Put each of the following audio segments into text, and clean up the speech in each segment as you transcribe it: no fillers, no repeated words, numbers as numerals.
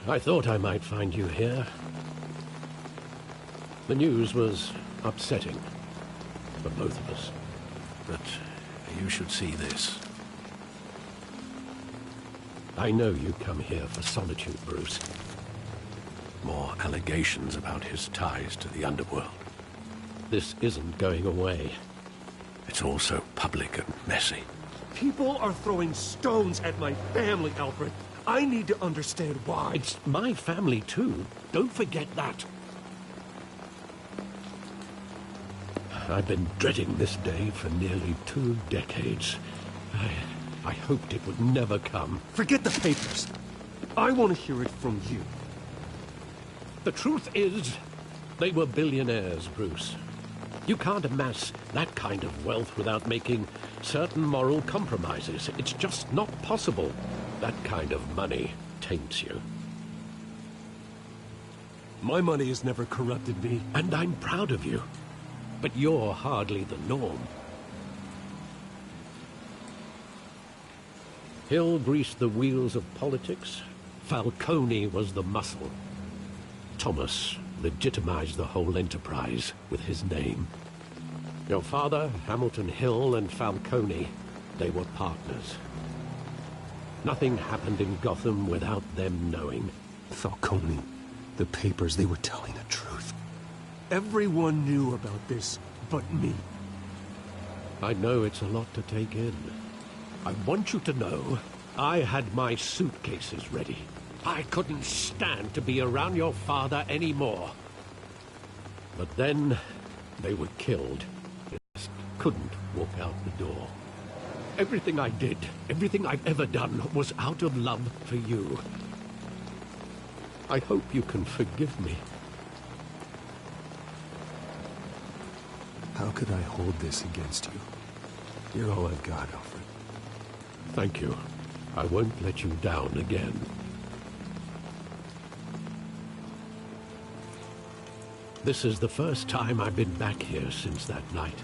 I thought I might find you here. The news was upsetting for both of us. But you should see this. I know you come here for solitude, Bruce. More allegations about his ties to the underworld. This isn't going away. It's all so public and messy. People are throwing stones at my family, Alfred. I need to understand why. It's my family, too. Don't forget that. I've been dreading this day for nearly 2 decades. I hoped it would never come. Forget the papers. I want to hear it from you. The truth is, they were billionaires, Bruce. You can't amass that kind of wealth without making certain moral compromises. It's just not possible. That kind of money taints you. My money has never corrupted me. And I'm proud of you. But you're hardly the norm. Hill greased the wheels of politics. Falcone was the muscle. Thomas legitimized the whole enterprise with his name. Your father, Hamilton Hill, and Falcone, they were partners. Nothing happened in Gotham without them knowing. Falcone, the papers, they were telling the truth. Everyone knew about this but me. I know it's a lot to take in. I want you to know, I had my suitcases ready. I couldn't stand to be around your father anymore. But then, they were killed. I just couldn't walk out the door. Everything I did, everything I've ever done, was out of love for you. I hope you can forgive me. How could I hold this against you? You're all I've got, Alfred. Thank you. I won't let you down again. This is the first time I've been back here since that night.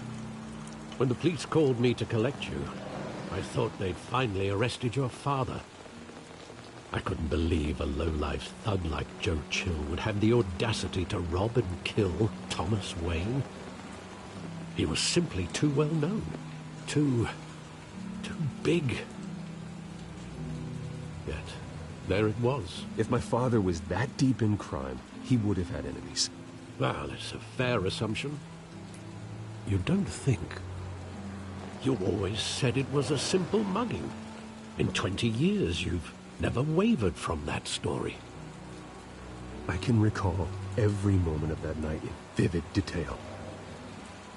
When the police called me to collect you, I thought they'd finally arrested your father. I couldn't believe a low-life thug like Joe Chill would have the audacity to rob and kill Thomas Wayne. He was simply too well known. Too big. Yet, there it was. If my father was that deep in crime, he would have had enemies. Well, it's a fair assumption. You don't think. You always said it was a simple mugging. In 20 years, you've never wavered from that story. I can recall every moment of that night in vivid detail.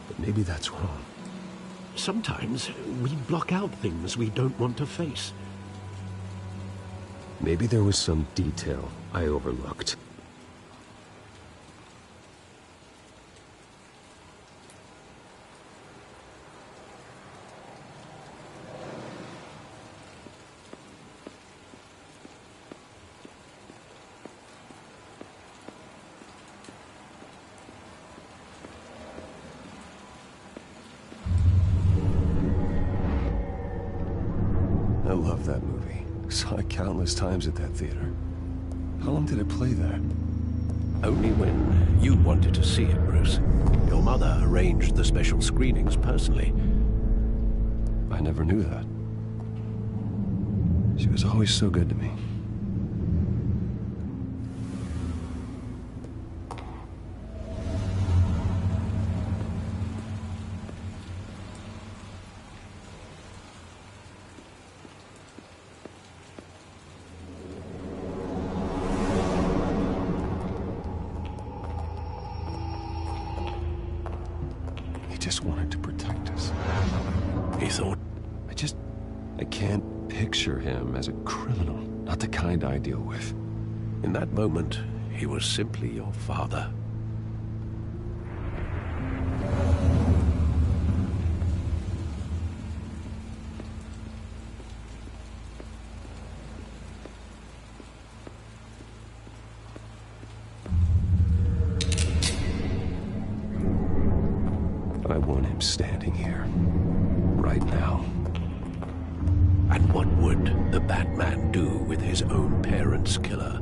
But maybe that's wrong. Sometimes we block out things we don't want to face. Maybe there was some detail I overlooked. I love that movie. Saw it countless times at that theater. How long did it play there? Only when you wanted to see it, Bruce. Your mother arranged the special screenings personally. I never knew that. She was always so good to me. He just wanted to protect us. He thought... I can't picture him as a criminal. Not the kind I deal with. In that moment, he was simply your father. I want him standing here. Right now. And what would the Batman do with his own parents' killer?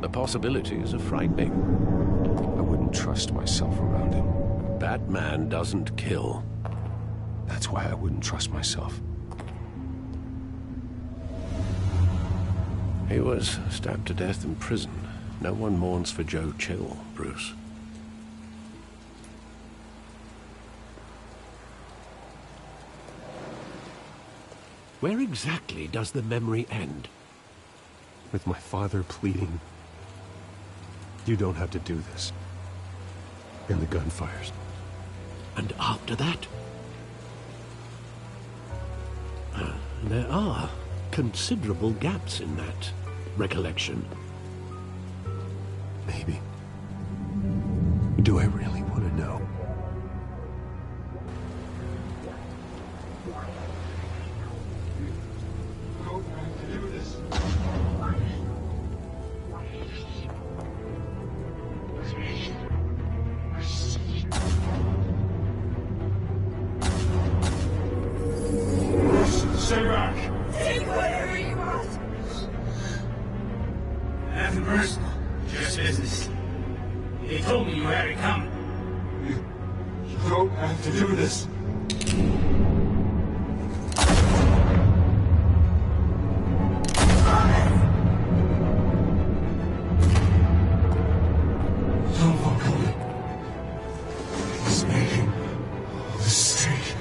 The possibilities are frightening. I wouldn't trust myself around him. Batman doesn't kill. That's why I wouldn't trust myself. He was stabbed to death in prison. No one mourns for Joe Chill, Bruce. Where exactly does the memory end? With my father pleading, "You don't have to do this." And the gunfires. And after that? There are considerable gaps in that recollection. Maybe. Do I really want to know? Stay back! Take whatever you want! Nothing personal, just business. They told me you had it coming. You don't have to do this. Don't walk away. He's making a mistake.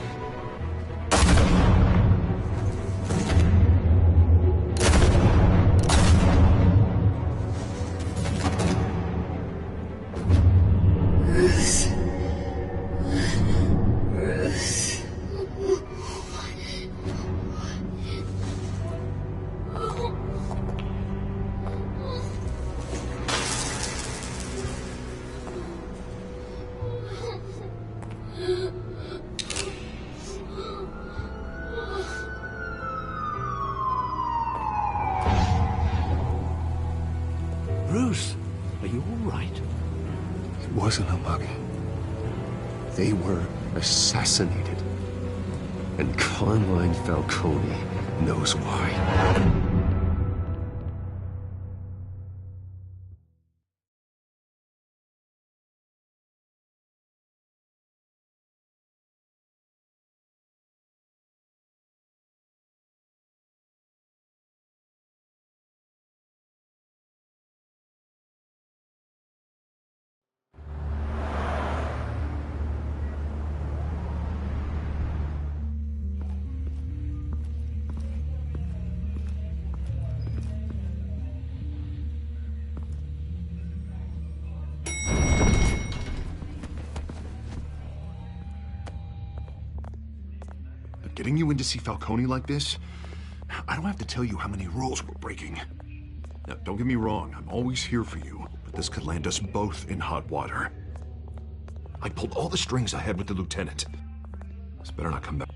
Bruce, are you all right? It wasn't a mug. They were assassinated. And Carmine Falcone knows why. Getting you in to see Falcone like this? I don't have to tell you how many rules we're breaking. Now, don't get me wrong, I'm always here for you, but this could land us both in hot water. I pulled all the strings I had with the lieutenant. This better not come back.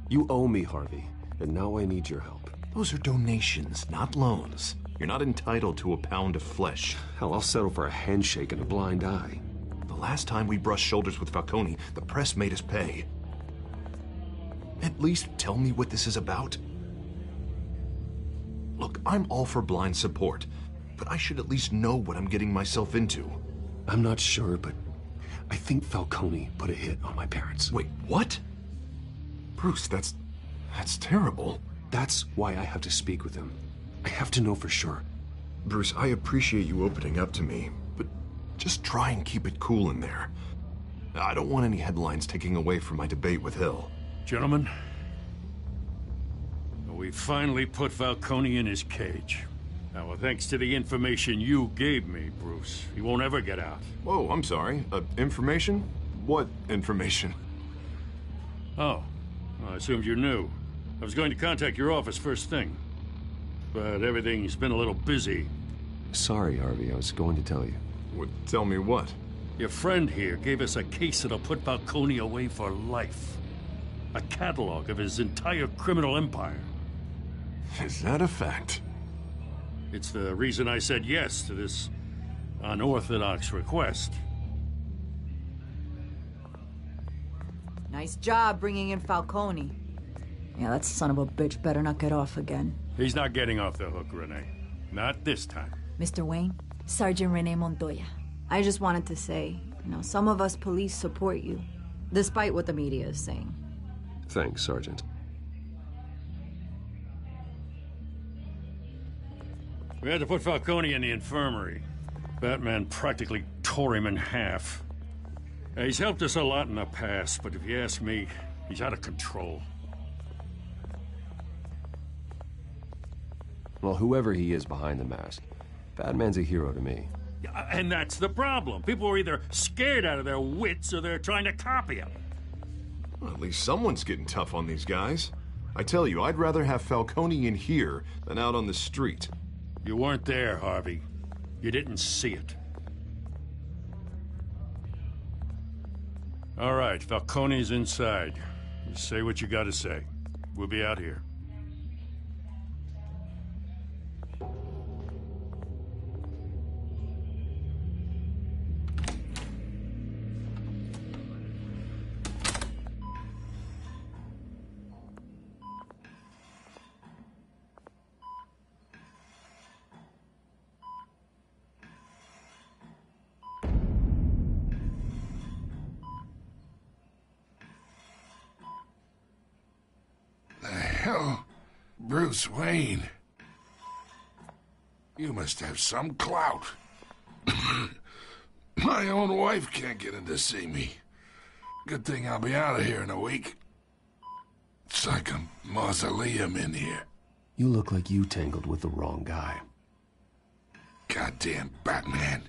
You owe me, Harvey, and now I need your help. Those are donations, not loans. You're not entitled to a pound of flesh. Hell, I'll settle for a handshake and a blind eye. The last time we brushed shoulders with Falcone, the press made us pay. At least tell me what this is about. Look, I'm all for blind support, but I should at least know what I'm getting myself into. I'm not sure, but I think Falcone put a hit on my parents. Wait, what? Bruce, that's terrible. That's why I have to speak with him. I have to know for sure. Bruce, I appreciate you opening up to me, but just try and keep it cool in there. I don't want any headlines taking away from my debate with Hill. Gentlemen, we finally put Falcone in his cage. Now, thanks to the information you gave me, Bruce, he won't ever get out. Whoa, I'm sorry. Information? What information? Oh, well, I assumed you knew. I was going to contact your office first thing, but everything's been a little busy. Sorry, Harvey, I was going to tell you. Tell me what? Your friend here gave us a case that'll put Falcone away for life. A catalog of his entire criminal empire. Is that a fact? It's the reason I said yes to this unorthodox request. Nice job bringing in Falcone. Yeah, that son of a bitch better not get off again. He's not getting off the hook, Renee. Not this time. Mr. Wayne, Sergeant Renee Montoya. I just wanted to say, some of us police support you, despite what the media is saying. Thanks, Sergeant. We had to put Falcone in the infirmary. Batman practically tore him in half. He's helped us a lot in the past, but if you ask me, he's out of control. Well, whoever he is behind the mask, Batman's a hero to me. And that's the problem. People are either scared out of their wits or they're trying to copy him. Well, at least someone's getting tough on these guys. I tell you, I'd rather have Falcone in here than out on the street. You weren't there, Harvey. You didn't see it. All right, Falcone's inside. You say what you gotta say. We'll be out here. Hell, Bruce Wayne. You must have some clout. My own wife can't get in to see me. Good thing I'll be out of here in a week. It's like a mausoleum in here. You look like you tangled with the wrong guy. Goddamn Batman.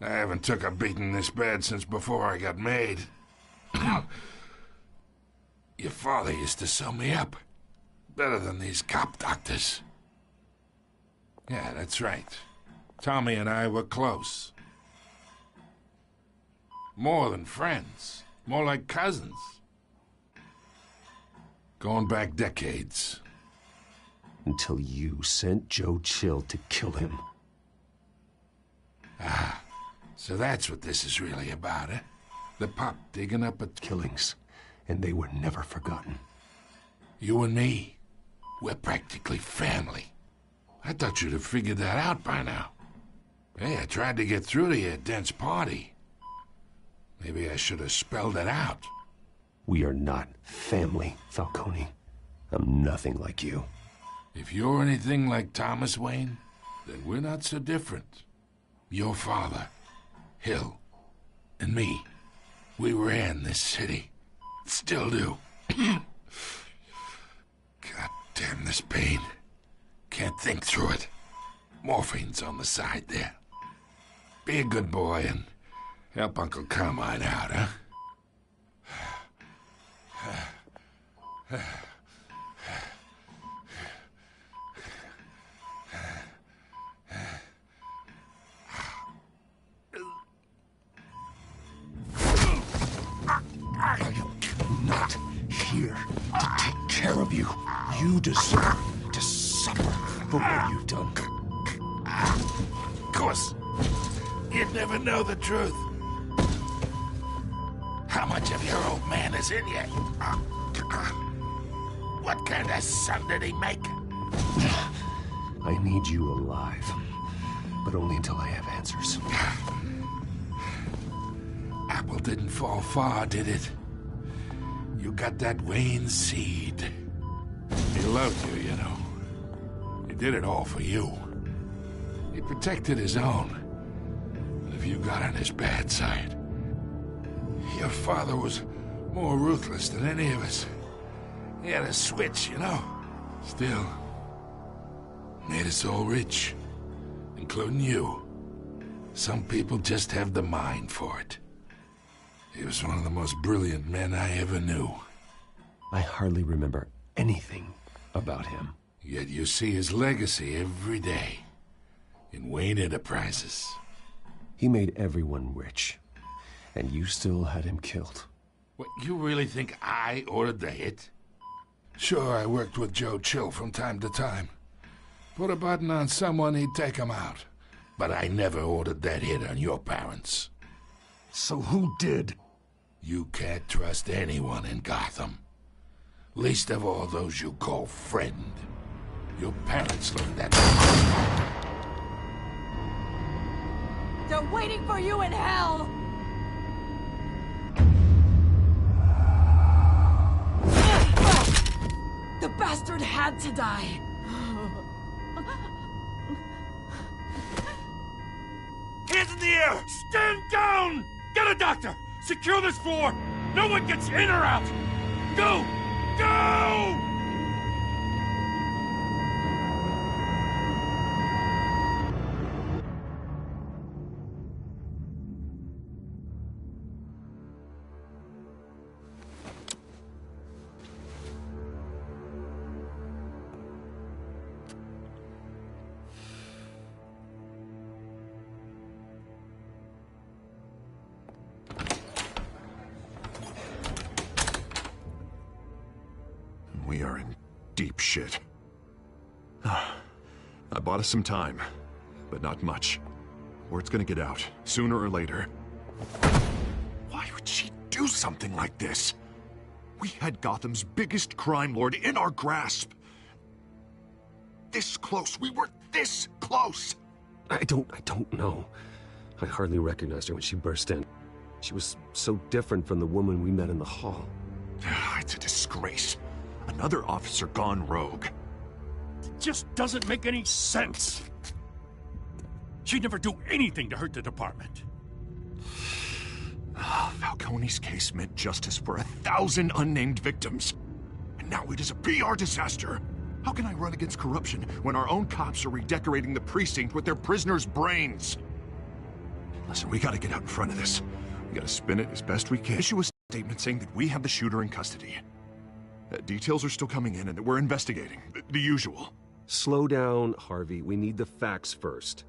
I haven't took a beating this bad since before I got made. Your father used to sew me up. Better than these cop doctors. Yeah, that's right. Tommy and I were close. More than friends. More like cousins. Going back decades. Until you sent Joe Chill to kill him. Ah, so that's what this is really about, eh? The pup digging up a... Killings. And they were never forgotten. You and me, we're practically family. I thought you'd have figured that out by now. Hey, I tried to get through to your dense party. Maybe I should have spelled it out. We are not family, Falcone. I'm nothing like you. If you're anything like Thomas Wayne, then we're not so different. Your father, Hill, and me, we ran this city. Still do. God damn this pain. Can't think through it. Morphine's on the side there. Be a good boy and help Uncle Carmine out, huh? I am not here to take care of you. You deserve to suffer for what you've done. Of course. You'd never know the truth. How much of your old man is in you? What kind of son did he make? I need you alive, but only until I have answers. Apple didn't fall far, did it? You got that Wayne seed. He loved you, you know. He did it all for you. He protected his own. But if you got on his bad side, your father was more ruthless than any of us. He had a switch, you know. Still, made us all rich, including you. Some people just have the mind for it. He was one of the most brilliant men I ever knew. I hardly remember anything about him. Yet you see his legacy every day in Wayne Enterprises. He made everyone rich, and you still had him killed. What, you really think I ordered the hit? Sure, I worked with Joe Chill from time to time. Put a button on someone, he'd take him out. But I never ordered that hit on your parents. So who did? You can't trust anyone in Gotham. Least of all those you call friend. Your parents learned that. They're waiting for you in hell! The bastard had to die! Hands in the air! Stand down! Get a doctor! Secure this floor! No one gets in or out! Go! Go! We are in deep shit. I bought us some time, but not much. Word's gonna get out, sooner or later. Why would she do something like this? We had Gotham's biggest crime lord in our grasp. This close. We were this close. I don't know. I hardly recognized her when she burst in. She was so different from the woman we met in the hall. It's a disgrace. Another officer gone rogue. It just doesn't make any sense. She'd never do anything to hurt the department. Falcone's case meant justice for 1,000 unnamed victims. And now it is a PR disaster. How can I run against corruption when our own cops are redecorating the precinct with their prisoners' brains? Listen, we gotta get out in front of this. We gotta spin it as best we can. Issue a statement saying that we have the shooter in custody. Details are still coming in and that we're investigating. The usual. Slow down, Harvey. We need the facts first.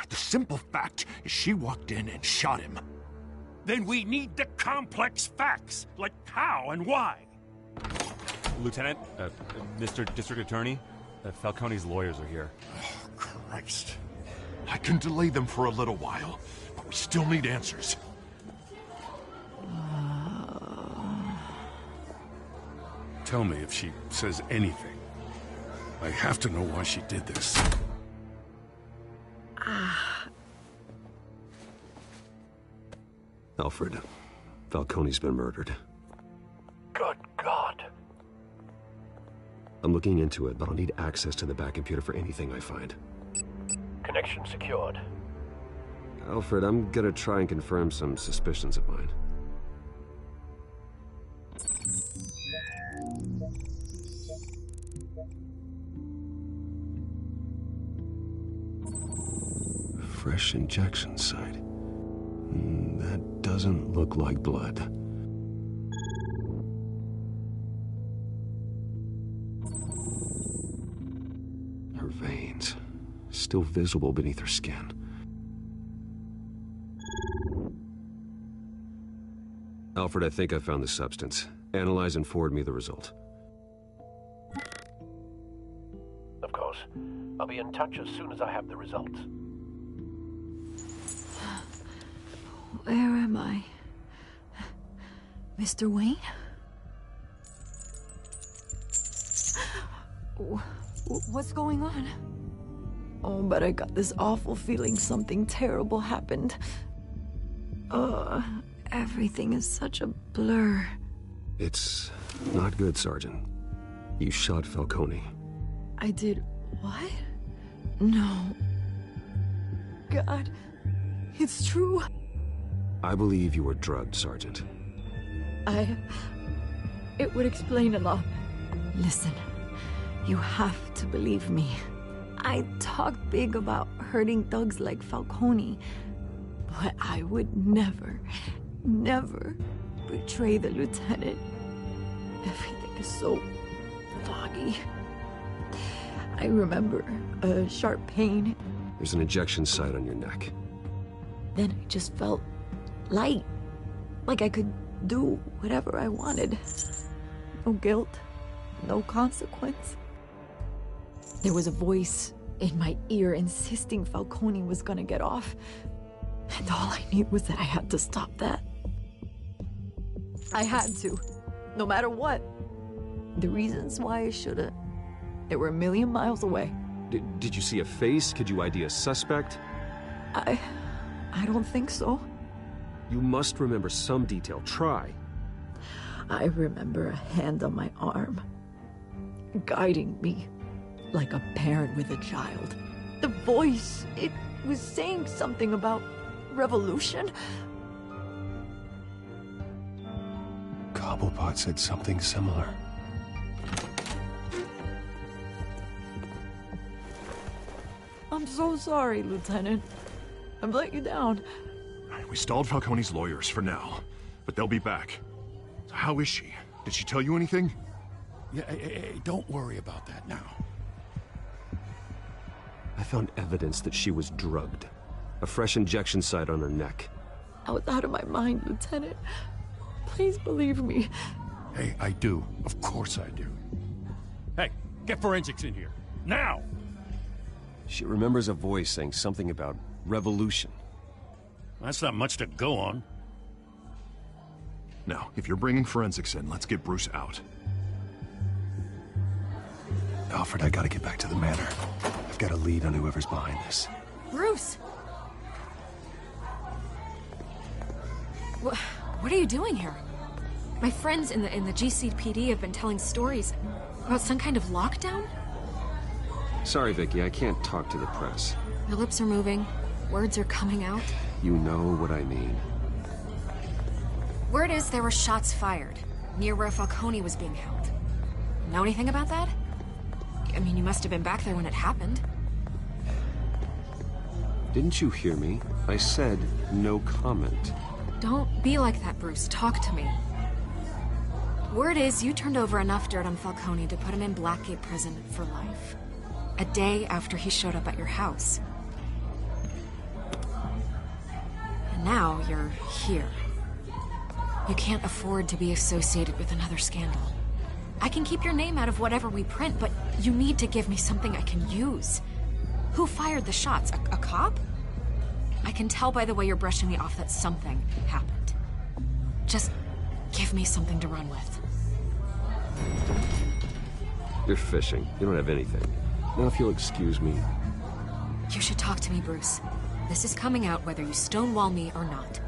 The simple fact is she walked in and shot him. Then we need the complex facts, like how and why. Lieutenant, Mr. District Attorney, Falcone's lawyers are here. Oh, Christ. I can delay them for a little while, but we still need answers. Tell me if she says anything. I have to know why she did this. Alfred, Falcone's been murdered. Good God. I'm looking into it, but I'll need access to the back computer for anything I find. Connection secured. Alfred, I'm gonna try and confirm some suspicions of mine. Fresh injection site. That doesn't look like blood. Her veins, still visible beneath her skin. Alfred, I think I found the substance. Analyze and forward me the result. Of course. I'll be in touch as soon as I have the results. Where am I? Mr. Wayne? What's going on? Oh, but I got this awful feeling something terrible happened. Everything is such a blur. It's not good, Sergeant. You shot Falcone. I did what? No. God, it's true. I believe you were drugged, Sergeant. It would explain a lot. Listen, you have to believe me. I talked big about hurting thugs like Falcone, but I would never betray the lieutenant. Everything is so foggy. I remember a sharp pain. There's an injection site on your neck. Then I just felt light, like I could do whatever I wanted. No guilt, no consequence. There was a voice in my ear insisting Falcone was gonna get off, and all I knew was that I had to stop that. I had to, no matter what. The reasons why I shoulda, They were a million miles away. Did you see a face? Could you ID a suspect? I don't think so. You must remember some detail. Try. I remember a hand on my arm, guiding me like a parent with a child. The voice, it was saying something about revolution. Cobblepot said something similar. I'm so sorry, Lieutenant. I've let you down. We stalled Falcone's lawyers for now, but they'll be back. So how is she? Did she tell you anything? Yeah, hey, don't worry about that now. I found evidence that she was drugged. A fresh injection site on her neck. I was out of my mind, Lieutenant. Please believe me. Hey, I do. Of course I do. Hey, get forensics in here. Now! She remembers a voice saying something about revolution. That's not much to go on. Now, if you're bringing forensics in, let's get Bruce out. Alfred, I gotta get back to the manor. I've got a lead on whoever's behind this. Bruce! What are you doing here? My friends in the GCPD have been telling stories about some kind of lockdown? Sorry, Vicky, I can't talk to the press. Your lips are moving. Words are coming out. You know what I mean. Word is there were shots fired near where Falcone was being held. Know anything about that? I mean, you must have been back there when it happened. Didn't you hear me? I said no comment. Don't be like that, Bruce. Talk to me. Word is you turned over enough dirt on Falcone to put him in Blackgate Prison for life. A day after he showed up at your house. And now you're here. You can't afford to be associated with another scandal. I can keep your name out of whatever we print, but you need to give me something I can use. Who fired the shots? A cop? I can tell by the way you're brushing me off that something happened. Just give me something to run with. You're fishing. You don't have anything. Now, if you'll excuse me. You should talk to me, Bruce. This is coming out whether you stonewall me or not.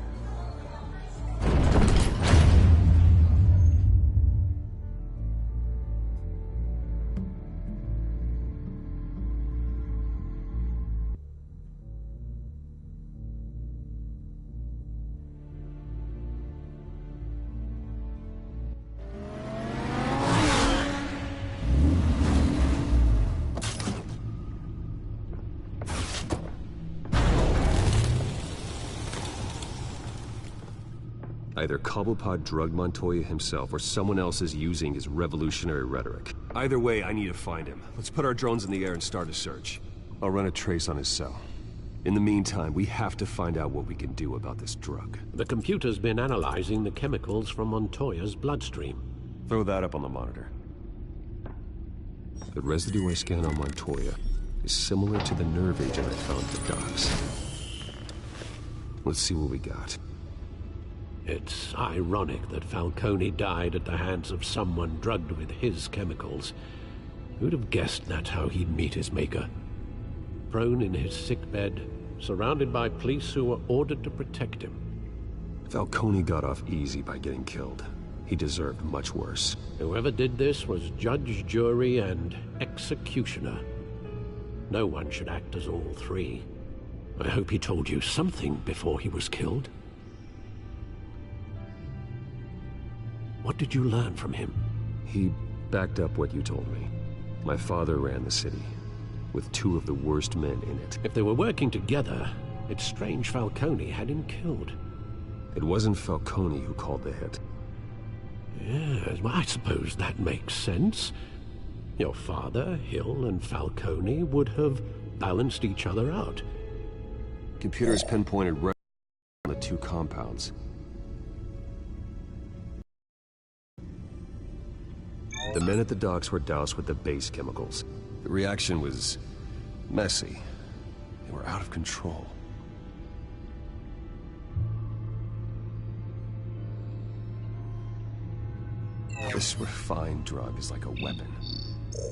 Either Cobblepot drugged Montoya himself, or someone else is using his revolutionary rhetoric. Either way, I need to find him. Let's put our drones in the air and start a search. I'll run a trace on his cell. In the meantime, we have to find out what we can do about this drug. The computer's been analyzing the chemicals from Montoya's bloodstream. Throw that up on the monitor. The residue I scan on Montoya is similar to the nerve agent I found at the docks. Let's see what we got. It's ironic that Falcone died at the hands of someone drugged with his chemicals. Who'd have guessed that's how he'd meet his maker? Prone in his sickbed, surrounded by police who were ordered to protect him. Falcone got off easy by getting killed. He deserved much worse. Whoever did this was judge, jury, and executioner. No one should act as all three. I hope he told you something before he was killed. What did you learn from him? He backed up what you told me. My father ran the city, with two of the worst men in it. If they were working together, it's strange Falcone had him killed. It wasn't Falcone who called the hit. Yes, well, I suppose that makes sense. Your father, Hill, and Falcone would have balanced each other out. Computers pinpointed right on the two compounds. The men at the docks were doused with the base chemicals. The reaction was messy. They were out of control. This refined drug is like a weapon.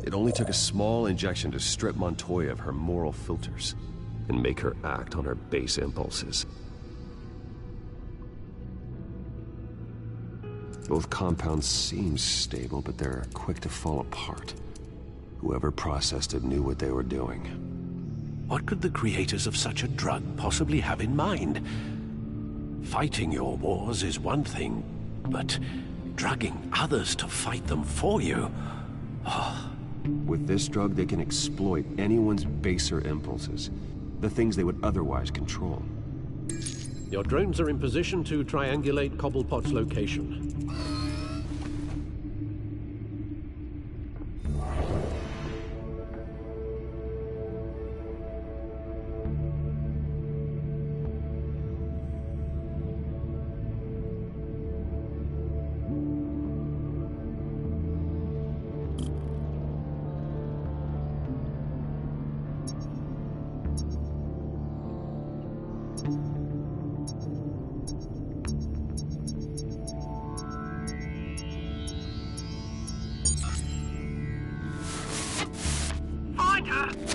It only took a small injection to strip Montoya of her moral filters and make her act on her base impulses. Both compounds seem stable, but they're quick to fall apart. Whoever processed it knew what they were doing. What could the creators of such a drug possibly have in mind? Fighting your wars is one thing, but drugging others to fight them for you? Oh. With this drug, they can exploit anyone's baser impulses, the things they would otherwise control. Your drones are in position to triangulate Cobblepot's location.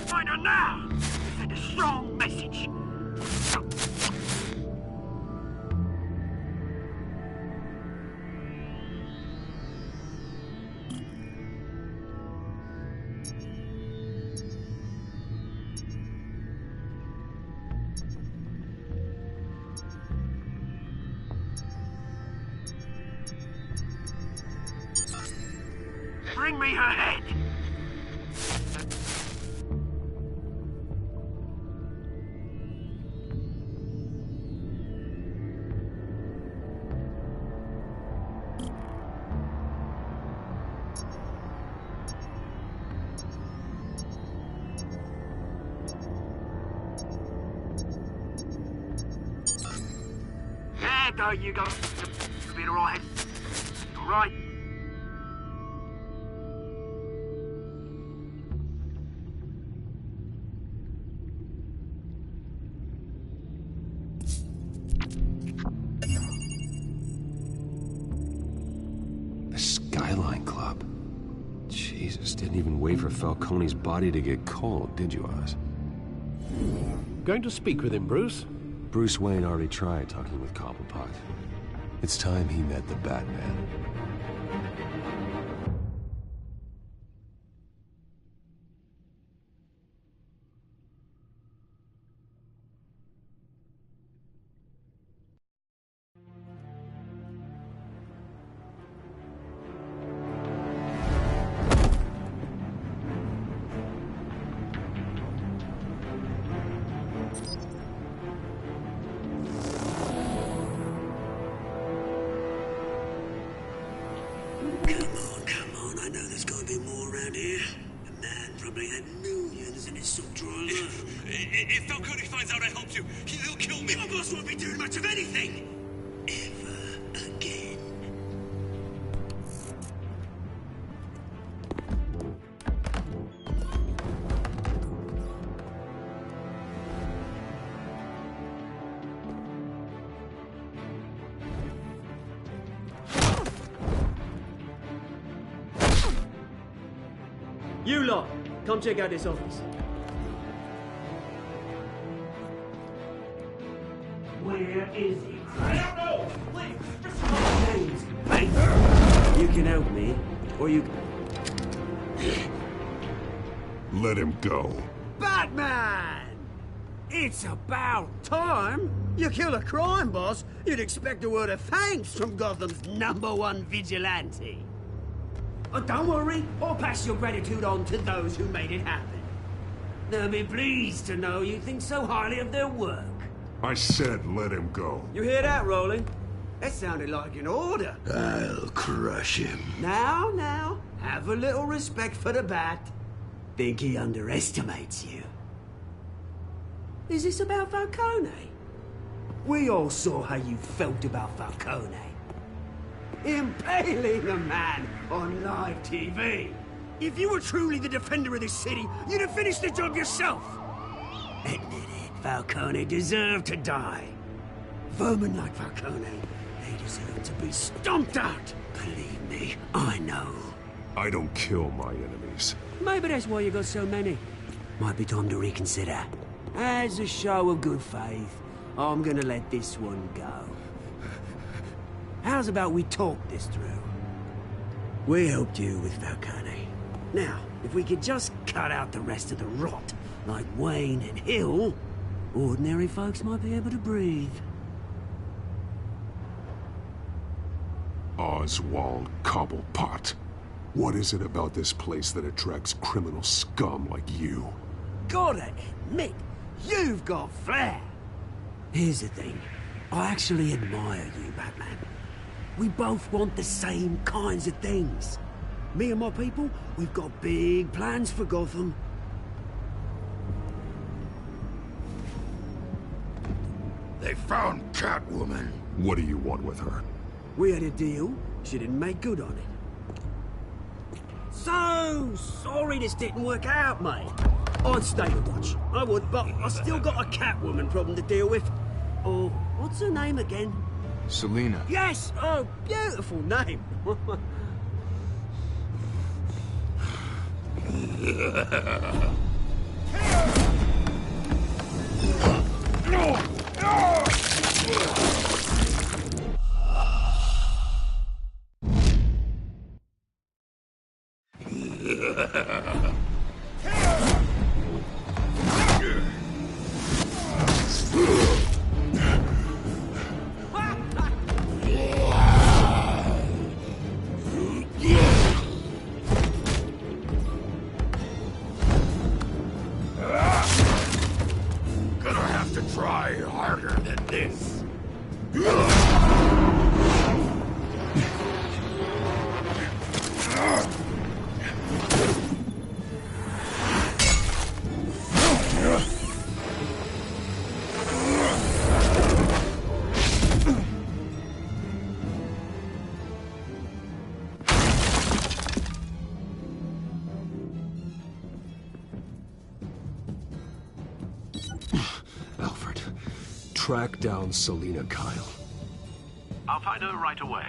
Find her now! Send a strong message. Bring me her head! There you go. You'll be alright. Alright. The Skyline Club. Jesus, didn't even wait for Falcone's body to get cold, did you, Oz? Going to speak with him, Bruce? Bruce Wayne already tried talking with Cobblepot. It's time he met the Batman. If Falcone finds out I helped you, he'll kill me. Your boss won't be doing much of anything. Ever again. You lot, come check out this office. Where is he? I don't know! Please, James, banker. You can help me, or you Let him go. Batman! It's about time. You kill a crime boss, you'd expect a word of thanks from Gotham's #1 vigilante. Oh, don't worry, I'll pass your gratitude on to those who made it happen. They'll be pleased to know you think so highly of their work. I said let him go. You hear that, Roland? That sounded like an order. I'll crush him. Now, have a little respect for the Bat. Think he underestimates you. Is this about Falcone? We all saw how you felt about Falcone. Impaling a man on live TV. If you were truly the defender of this city, you'd have finished the job yourself. Admit it, Falcone deserved to die. Vermin like Falcone, they deserve to be stomped out. Believe me, I know. I don't kill my enemies. Maybe that's why you got so many. Might be time to reconsider. As a show of good faith, I'm gonna let this one go. How's about we talk this through? We helped you with Falcone. Now, if we could just cut out the rest of the rot, like Wayne and Hill, ordinary folks might be able to breathe. Oswald Cobblepot. What is it about this place that attracts criminal scum like you? Gotta admit, you've got flair. Here's the thing. I actually admire you, Batman. We both want the same kinds of things. Me and my people, we've got big plans for Gotham. They found Catwoman. What do you want with her? We had a deal. She didn't make good on it. So sorry this didn't work out, mate. I'd stay to watch. I would, but I still got a Catwoman problem to deal with. Oh, what's her name again? Selina. Yes! Oh, beautiful name. Try harder than this. Track down Selina Kyle. I'll find her right away.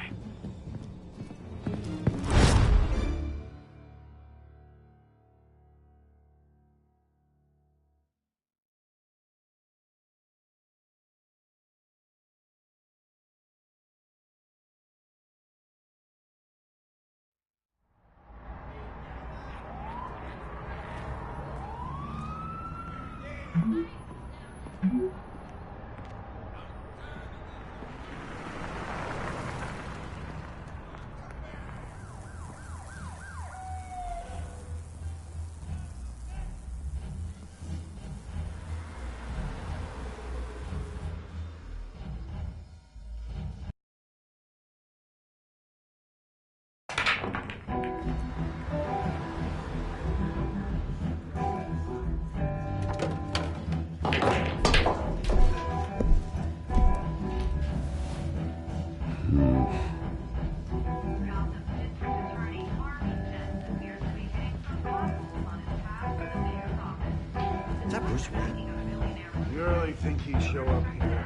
You really think he'd show up here?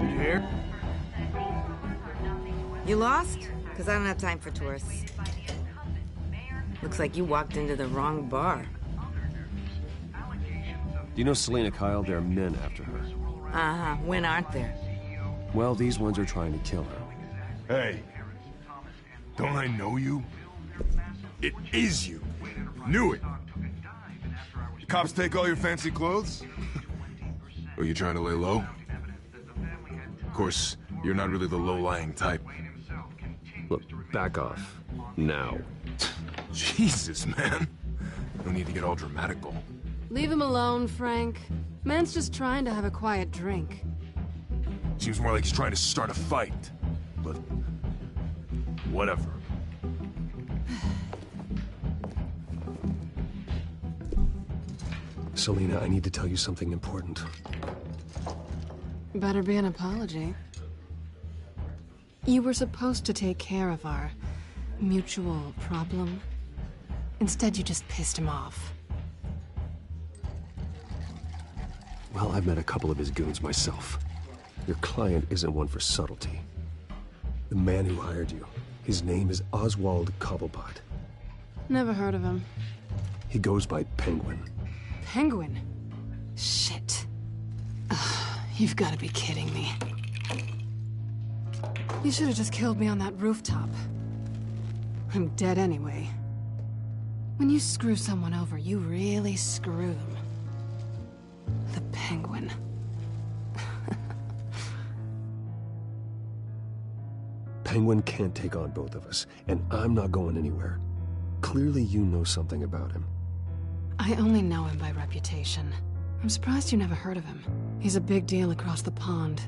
You here? You lost? Because I don't have time for tourists. Looks like you walked into the wrong bar. Do you know Selina Kyle? There are men after her. Uh-huh. When aren't there? Well, these ones are trying to kill her. Hey, don't I know you? It is you. Knew it. The cops take all your fancy clothes? Are you trying to lay low? Of course, you're not really the low-lying type. Look, back off. Now. Jesus, man. No need to get all dramatical. Leave him alone, Frank. Man's just trying to have a quiet drink. Seems more like he's trying to start a fight. But... whatever. Selina, I need to tell you something important. Better be an apology. You were supposed to take care of our mutual problem. Instead, you just pissed him off. Well, I've met a couple of his goons myself. Your client isn't one for subtlety. The man who hired you, his name is Oswald Cobblepot. Never heard of him. He goes by Penguin. Penguin? Shit. Ugh, you've got to be kidding me. You should have just killed me on that rooftop. I'm dead anyway. When you screw someone over, you really screw them. The Penguin. Penguin can't take on both of us, and I'm not going anywhere. Clearly you know something about him. I only know him by reputation. I'm surprised you never heard of him. He's a big deal across the pond.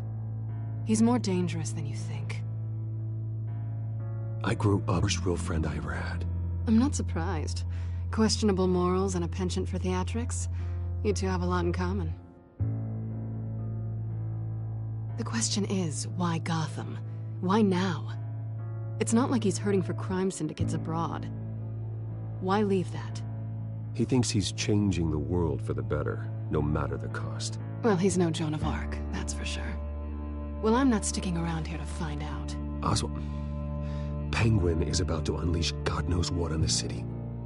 He's more dangerous than you think. I grew up first real friend I ever had. I'm not surprised. Questionable morals and a penchant for theatrics. You two have a lot in common. The question is, why Gotham? Why now? It's not like he's hurting for crime syndicates abroad. Why leave that? He thinks he's changing the world for the better, no matter the cost. Well, he's no Joan of Arc, that's for sure. Well, I'm not sticking around here to find out. Oswald, Penguin is about to unleash God knows what on the city.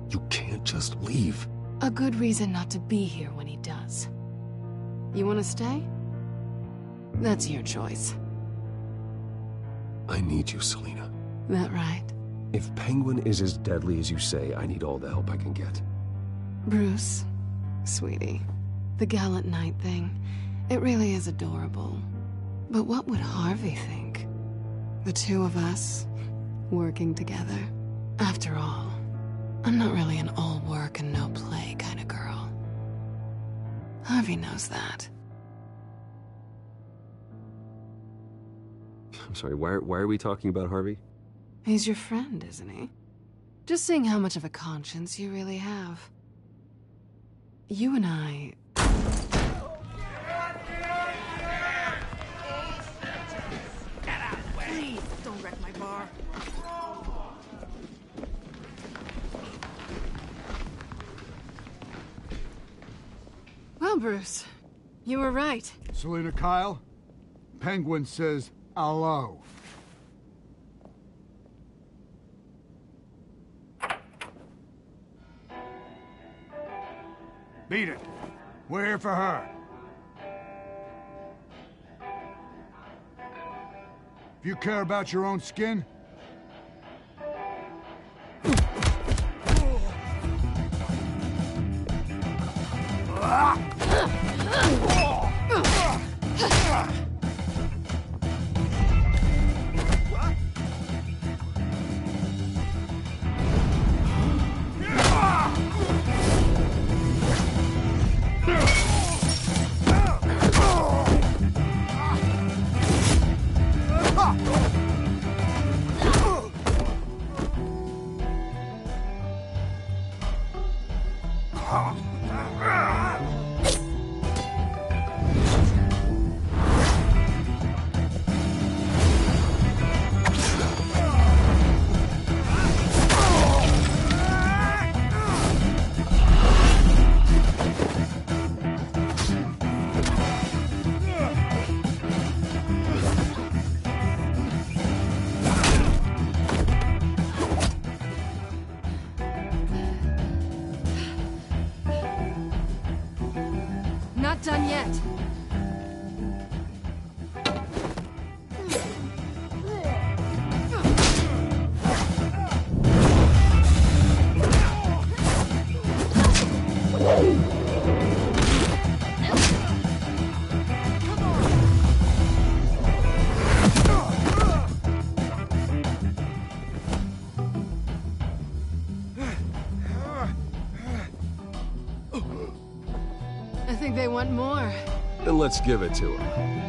You can't just leave. A good reason not to be here when he does. You want to stay? That's your choice. I need you, Selina. That right? If Penguin is as deadly as you say, I need all the help I can get. Bruce, sweetie, the gallant knight thing, it really is adorable. But what would Harvey think? The two of us, working together. After all, I'm not really an all work and no play kind of girl. Harvey knows that. I'm sorry, why are we talking about Harvey? He's your friend, isn't he? Just seeing how much of a conscience you really have. You and I... Please, don't wreck my bar. Well, Bruce, you were right. Selina Kyle, Penguin says hello. Beat it. We're here for her. If you care about your own skin, Not done yet. I think they want more. Then let's give it to him.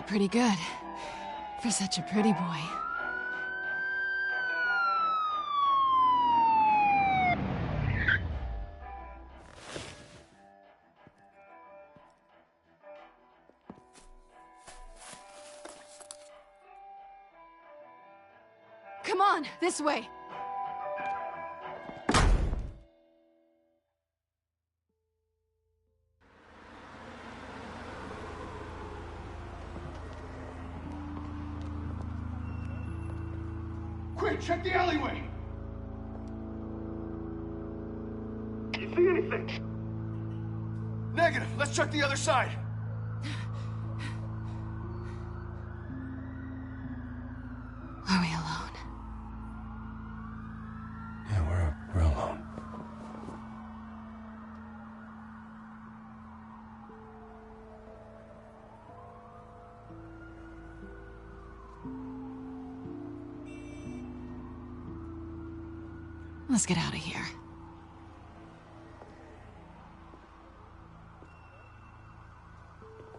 it pretty good. For such a pretty boy. Come on, this way. Quick, check the alleyway! You see anything? Negative. Let's check the other side. Are we alone? Yeah, we're alone. Let's get out of here.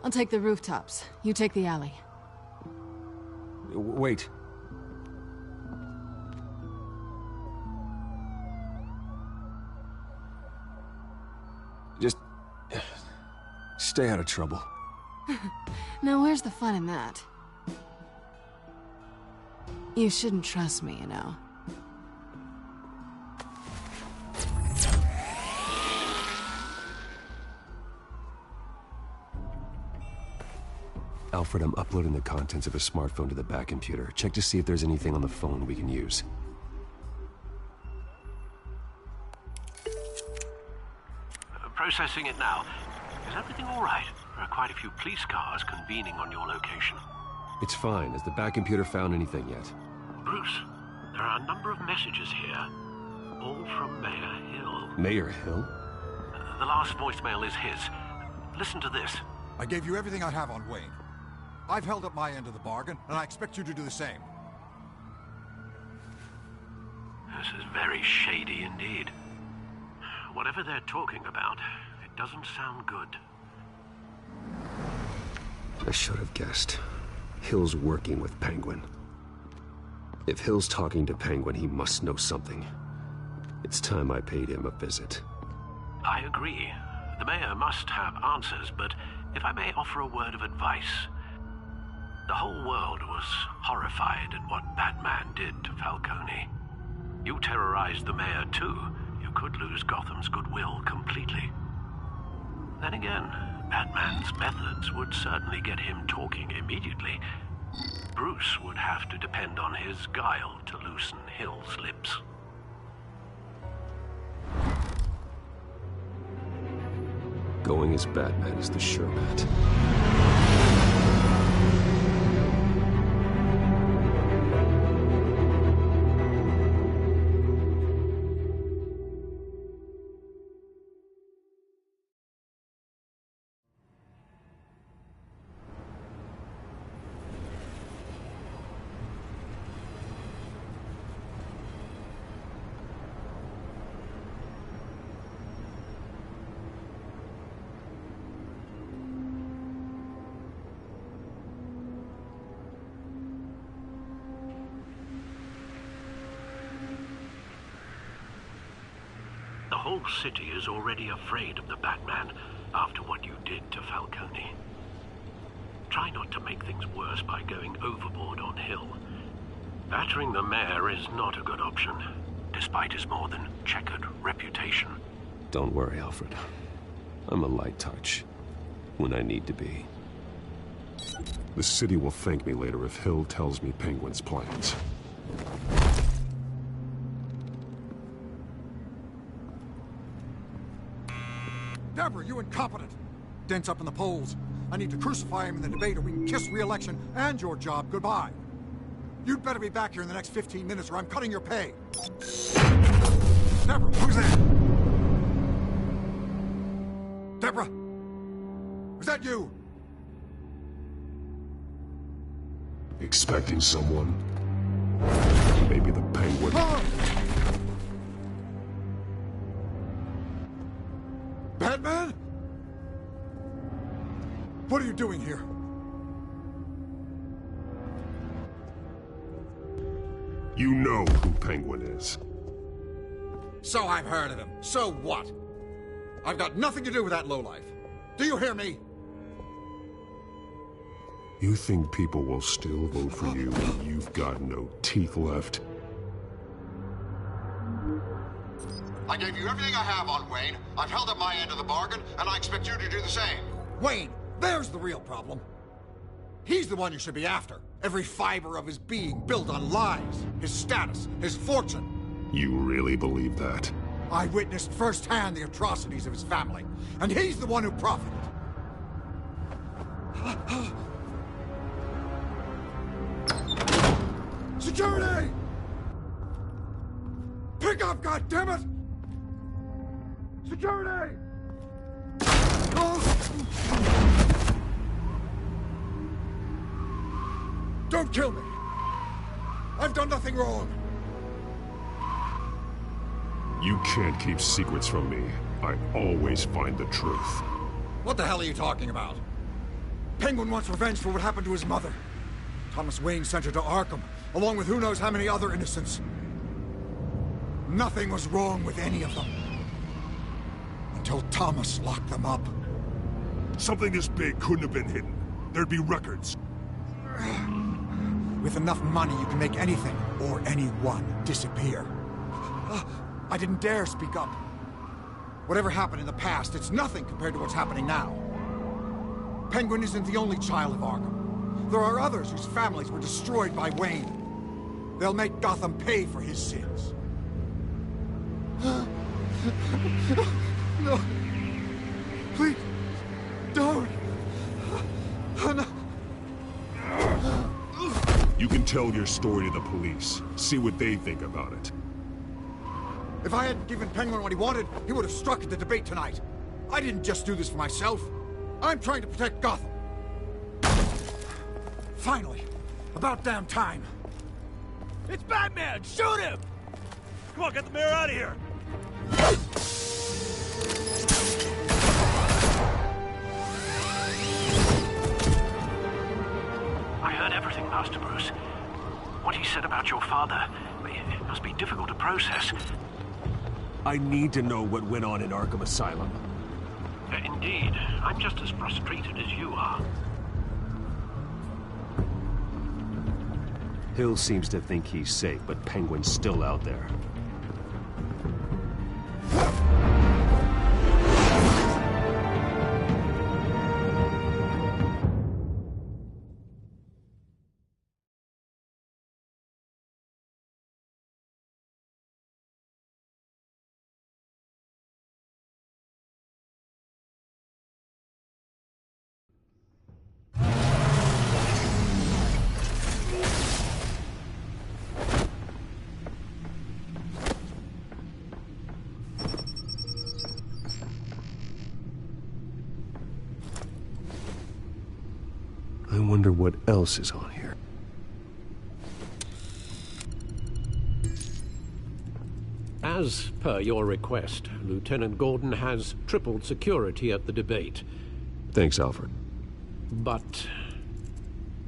I'll take the rooftops. You take the alley. Wait. Just stay out of trouble. Now, where's the fun in that? You shouldn't trust me, you know. Alfred, I'm uploading the contents of a smartphone to the back computer. Check to see if there's anything on the phone we can use. Processing it now. Is everything all right? There are quite a few police cars convening on your location. It's fine. Has the back computer found anything yet? Bruce, there are a number of messages here, all from Mayor Hill. Mayor Hill? The last voicemail is his. Listen to this. I gave you everything I have on Wayne. I've held up my end of the bargain, and I expect you to do the same. This is very shady indeed. Whatever they're talking about, it doesn't sound good. I should have guessed. Hill's working with Penguin. If Hill's talking to Penguin, he must know something. It's time I paid him a visit. I agree. The mayor must have answers, but if I may offer a word of advice. The whole world was horrified at what Batman did to Falcone. You terrorized the mayor too. You could lose Gotham's goodwill completely. Then again, Batman's methods would certainly get him talking immediately. Bruce would have to depend on his guile to loosen Hill's lips. Going as Batman is the sure bet. The whole city is already afraid of the Batman after what you did to Falcone. Try not to make things worse by going overboard on Hill. Battering the mayor is not a good option, despite his more than checkered reputation. Don't worry, Alfred. I'm a light touch. When I need to be. The city will thank me later if Hill tells me Penguin's plans. Deborah, you incompetent! Dent's up in the polls. I need to crucify him in the debate or we can kiss re-election and your job goodbye. You'd better be back here in the next 15 minutes or I'm cutting your pay. Deborah, who's that? Deborah! Was that you? Expecting someone? Maybe the Penguin. Batman? What are you doing here? You know who Penguin is. So I've heard of him. So what? I've got nothing to do with that lowlife. Do you hear me? You think people will still vote for you when you've got no teeth left? I gave you everything I have on Wayne. I've held up my end of the bargain, and I expect you to do the same. Wayne, there's the real problem. He's the one you should be after. Every fiber of his being built on lies, his status, his fortune. You really believe that? I witnessed firsthand the atrocities of his family, and he's the one who profited. Security! Pick up, goddammit! Security! Don't kill me! I've done nothing wrong! You can't keep secrets from me. I always find the truth. What the hell are you talking about? Penguin wants revenge for what happened to his mother. Thomas Wayne sent her to Arkham, along with who knows how many other innocents. Nothing was wrong with any of them. Until Thomas locked them up. Something this big couldn't have been hidden. There'd be records. With enough money, you can make anything, or anyone, disappear. I didn't dare speak up. Whatever happened in the past, it's nothing compared to what's happening now. Penguin isn't the only child of Arkham. There are others whose families were destroyed by Wayne. They'll make Gotham pay for his sins. No. Please, don't. No. You can tell your story to the police. See what they think about it. If I hadn't given Penguin what he wanted, he would have struck at the debate tonight. I didn't just do this for myself. I'm trying to protect Gotham. Finally. About damn time. It's Batman! Shoot him! Come on, get the mayor out of here! I heard everything, Master Bruce. What he said about your father, it must be difficult to process. I need to know what went on in Arkham Asylum. Indeed. I'm just as frustrated as you are. Hill seems to think he's safe, but Penguin's still out there. I wonder what else is on here. As per your request, Lieutenant Gordon has tripled security at the debate. Thanks, Alfred. But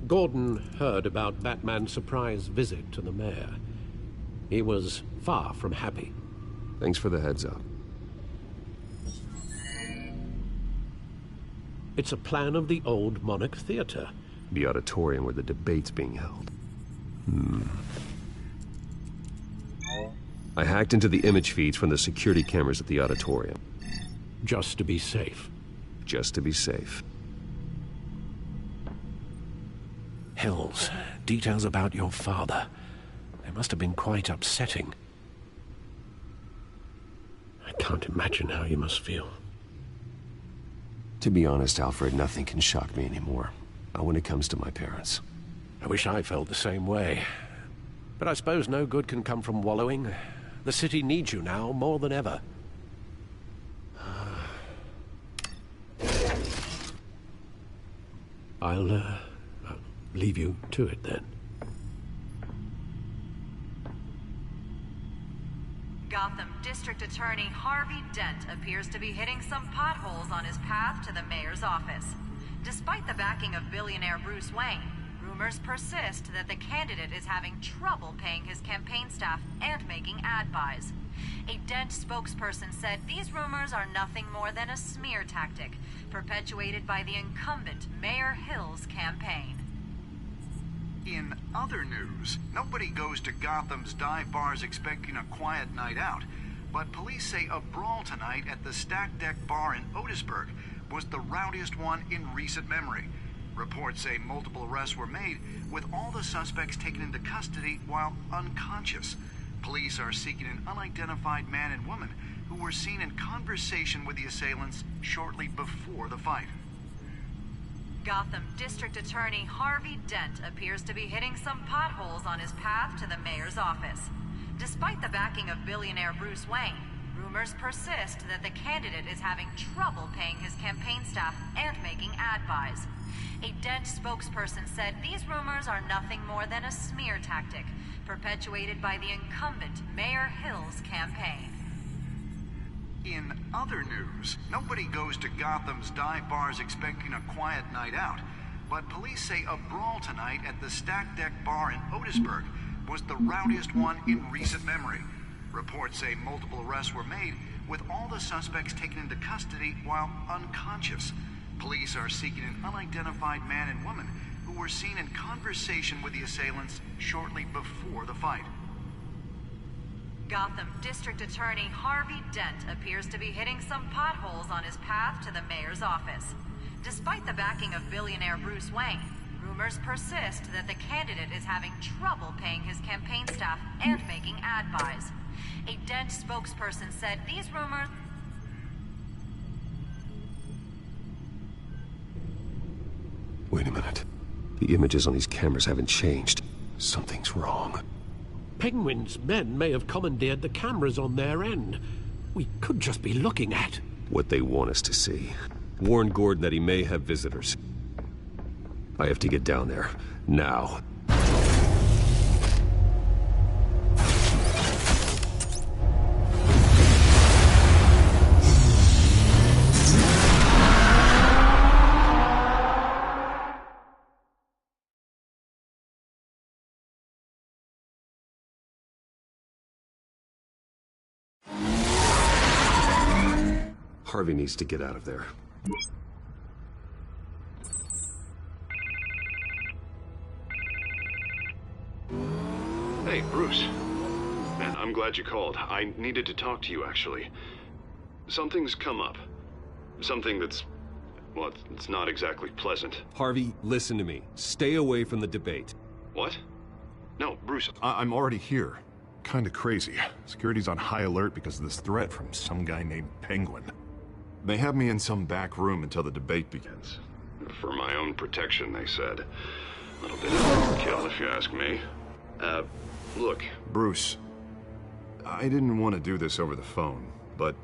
Gordon heard about Batman's surprise visit to the mayor. He was far from happy. Thanks for the heads up. It's a plan of the old Monarch Theater. The auditorium where the debate's being held. I hacked into the image feeds from the security cameras at the auditorium. Just to be safe. Just to be safe. Hills, details about your father. They must have been quite upsetting. I can't imagine how you must feel. To be honest, Alfred, nothing can shock me anymore. Not when it comes to my parents. I wish I felt the same way. But I suppose no good can come from wallowing. The city needs you now more than ever. I'll leave you to it then. Gotham District Attorney Harvey Dent appears to be hitting some potholes on his path to the mayor's office. Despite the backing of billionaire Bruce Wayne, rumors persist that the candidate is having trouble paying his campaign staff and making ad buys. A Dent spokesperson said these rumors are nothing more than a smear tactic perpetuated by the incumbent Mayor Hill's campaign. In other news, nobody goes to Gotham's dive bars expecting a quiet night out, but police say a brawl tonight at the Stack Deck Bar in Otisburg was the rowdiest one in recent memory. Reports say multiple arrests were made, with all the suspects taken into custody while unconscious. Police are seeking an unidentified man and woman who were seen in conversation with the assailants shortly before the fight. Gotham District Attorney Harvey Dent appears to be hitting some potholes on his path to the mayor's office. Despite the backing of billionaire Bruce Wayne, rumors persist that the candidate is having trouble paying his campaign staff and making ad buys. A Dent spokesperson said these rumors are nothing more than a smear tactic perpetuated by the incumbent Mayor Hill's campaign. In other news, nobody goes to Gotham's dive bars expecting a quiet night out, but police say a brawl tonight at the Stack Deck Bar in Otisburg was the rowdiest one in recent memory. Reports say multiple arrests were made, with all the suspects taken into custody while unconscious. Police are seeking an unidentified man and woman who were seen in conversation with the assailants shortly before the fight. Gotham District Attorney Harvey Dent appears to be hitting some potholes on his path to the mayor's office. Despite the backing of billionaire Bruce Wayne, rumors persist that the candidate is having trouble paying his campaign staff and making ad buys. A Dent spokesperson said these rumors... Wait a minute. The images on these cameras haven't changed. Something's wrong. Penguin's men may have commandeered the cameras on their end. We could just be looking at what they want us to see. Warn Gordon that he may have visitors. I have to get down there. Now. Harvey needs to get out of there. Hey, Bruce. Man, I'm glad you called. I needed to talk to you, actually. Something's come up. Something that's... well, it's not exactly pleasant. Harvey, listen to me. Stay away from the debate. What? No, Bruce. I'm already here. Kinda crazy. Security's on high alert because of this threat from some guy named Penguin. They have me in some back room until the debate begins. For my own protection, they said. A little bit of overkill, if you ask me. Look. Bruce, I didn't want to do this over the phone, but...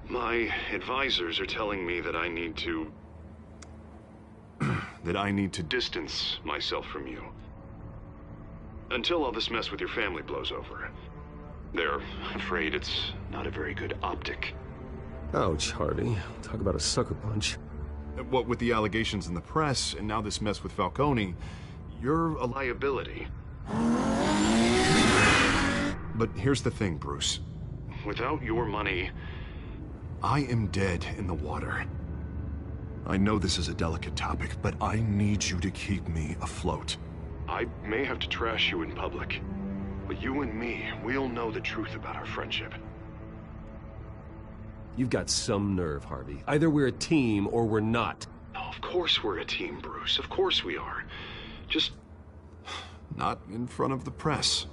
my advisors are telling me that I need to... that I need to... distance myself from you. Until all this mess with your family blows over. They're afraid it's not a very good optic. Ouch, Harvey. Talk about a sucker punch. What with the allegations in the press, and now this mess with Falcone, you're a liability. But here's the thing, Bruce. Without your money... I am dead in the water. I know this is a delicate topic, but I need you to keep me afloat. I may have to trash you in public, but you and me, we'll know the truth about our friendship. You've got some nerve, Harvey. Either we're a team or we're not. Oh, of course we're a team, Bruce. Of course we are. Just... not in front of the press.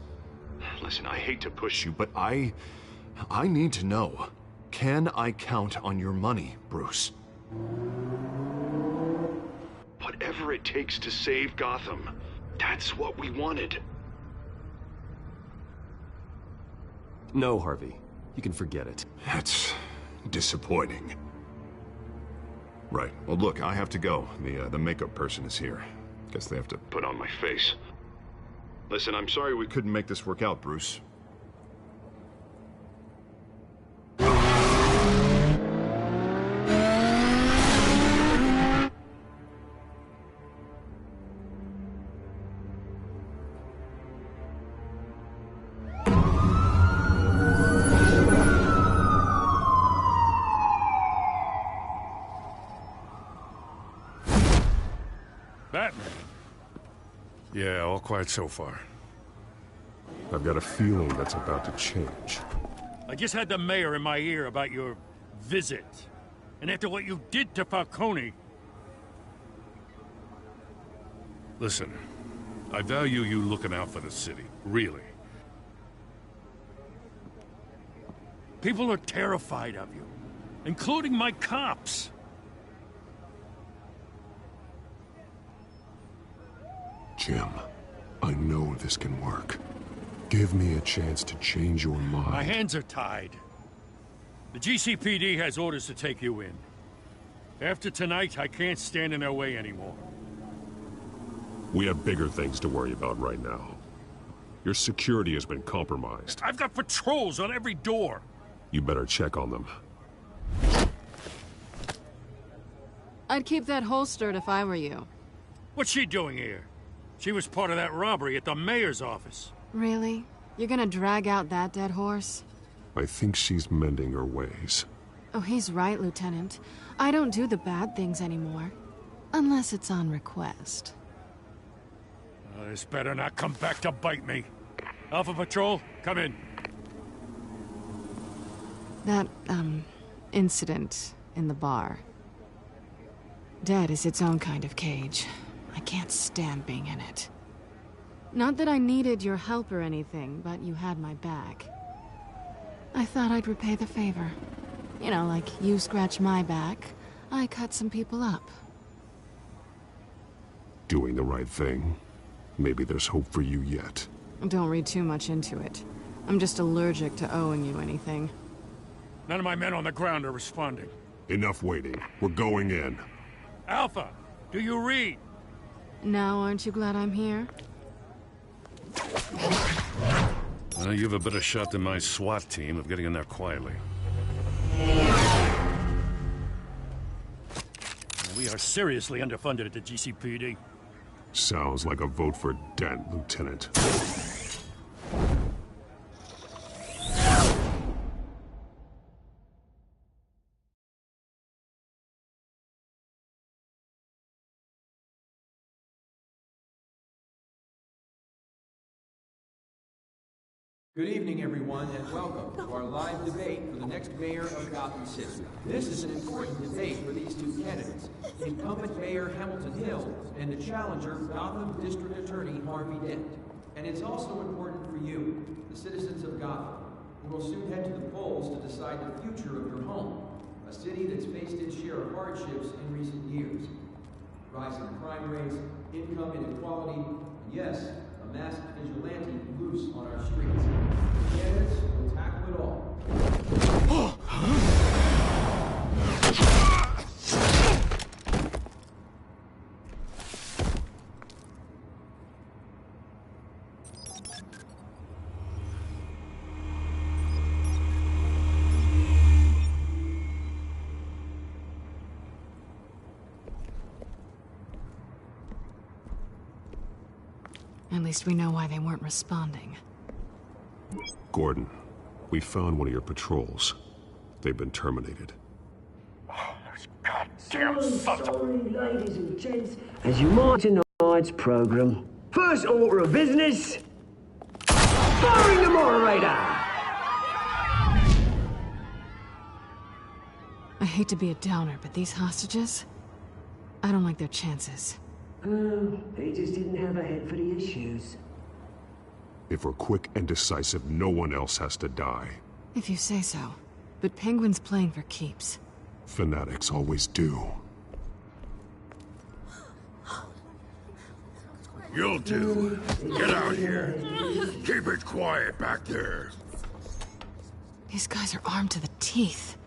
Listen, I hate to push you, but I need to know. Can I count on your money, Bruce? Whatever it takes to save Gotham. That's what we wanted. No, Harvey. You can forget it. That's disappointing. Right. Well, look, I have to go. The makeup person is here. Guess they have to put on my face. Listen, I'm sorry we couldn't make this work out, Bruce. Yeah, all quiet so far. I've got a feeling that's about to change. I just had the mayor in my ear about your visit. And after what you did to Falcone... Listen, I value you looking out for the city, really. People are terrified of you, including my cops. Jim, I know this can work. Give me a chance to change your mind. My hands are tied. The GCPD has orders to take you in. After tonight, I can't stand in their way anymore. We have bigger things to worry about right now. Your security has been compromised. I've got patrols on every door. You better check on them. I'd keep that holstered if I were you. What's she doing here? She was part of that robbery at the mayor's office. Really? You're gonna drag out that dead horse? I think she's mending her ways. Oh, he's right, Lieutenant. I don't do the bad things anymore. Unless it's on request. This better not come back to bite me. Alpha Patrol, come in. That, incident in the bar. Dead is its own kind of cage. I can't stand being in it. Not that I needed your help or anything, but you had my back. I thought I'd repay the favor. You know, like you scratch my back, I cut some people up. Doing the right thing. Maybe there's hope for you yet. Don't read too much into it. I'm just allergic to owing you anything. None of my men on the ground are responding. Enough waiting. We're going in. Alpha, do you read? Now, aren't you glad I'm here? Well, you have a better shot than my SWAT team of getting in there quietly. We are seriously underfunded at the GCPD. Sounds like a vote for Dent, Lieutenant. Good evening, everyone, and welcome to our live debate for the next mayor of Gotham City. This is an important debate for these two candidates, incumbent Mayor Hamilton Hill and the challenger, Gotham District Attorney Harvey Dent. And it's also important for you, the citizens of Gotham, who will soon head to the polls to decide the future of your home, a city that's faced its share of hardships in recent years. Rising crime rates, income inequality, and yes, a masked vigilante loose on our streets. The candidates will tackle it all. At least we know why they weren't responding. Gordon, we found one of your patrols. They've been terminated. Goddamn sorry, ladies and gents, as you mark tonight's program. First order of business, firing the moderator! I hate to be a downer, but these hostages, I don't like their chances. They just didn't have a head for the issues. If we're quick and decisive, no one else has to die. If you say so. But Penguin's playing for keeps. Fanatics always do. You'll do. Get out here. Keep it quiet back there. These guys are armed to the teeth.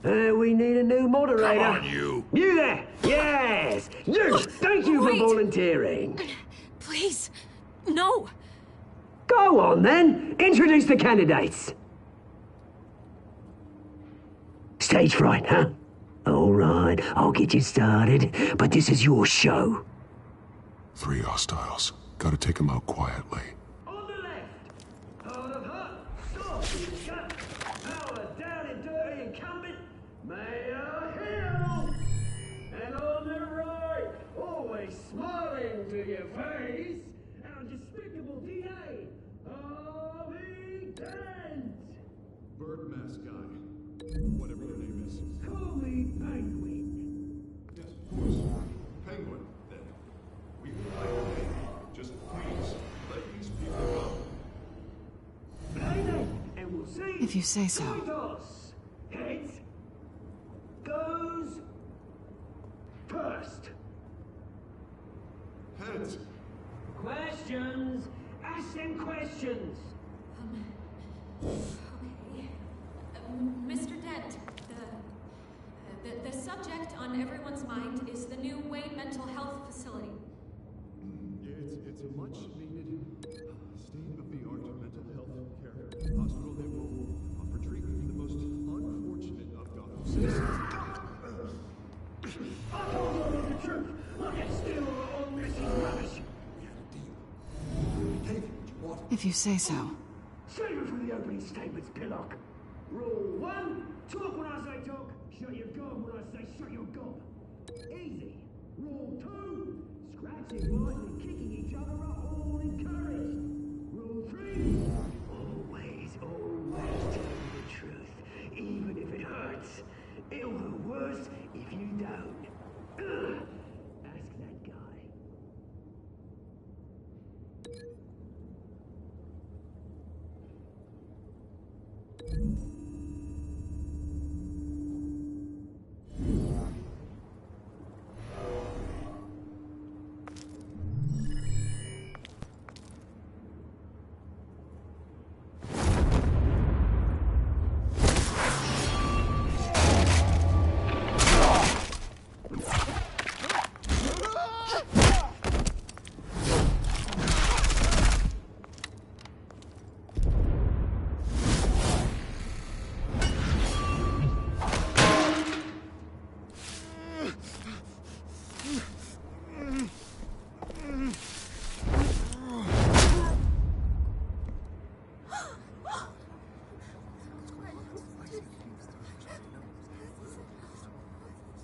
We need a new moderator. Come on, you. You there! Yes! You! Thank you for volunteering. Please, no. Go on, then. Introduce the candidates. Stage fright, huh? All right, I'll get you started, but this is your show. 3 hostiles. Gotta take them out quietly. On the left, hard of heart, soft in the gut, power down and dirty incumbent, Mayor Hill. And on the right, always smiling, to your face, our despicable DA, Harvey Dent! Bird mask guy. Whatever your name is. Call me Penguin. Yes, of course. Penguin, then. We can fight today. Just please, let these people go. Play then, and we'll see. If you say so. Toss. Heads goes first. Heads. Questions. Ask them questions. Okay. Mr. Dent, the subject on everyone's mind is the new Wayne Mental Health Facility. It's a much-needed state-of-the-art mental health care hospital that will offer treatment for the most unfortunate of Gotham citizens. I told you the truth. I can steal all Mrs. Rubbish. If you say so. Save it for the opening statements, Pillock. Rule 1, talk when I say talk, shut your gob when I say shut your gob. Easy. Rule 2, scratching, biting, and kicking each other are all encouraged. Rule 3, always tell the truth, even if it hurts. It'll go worse if you don't. Ask that guy.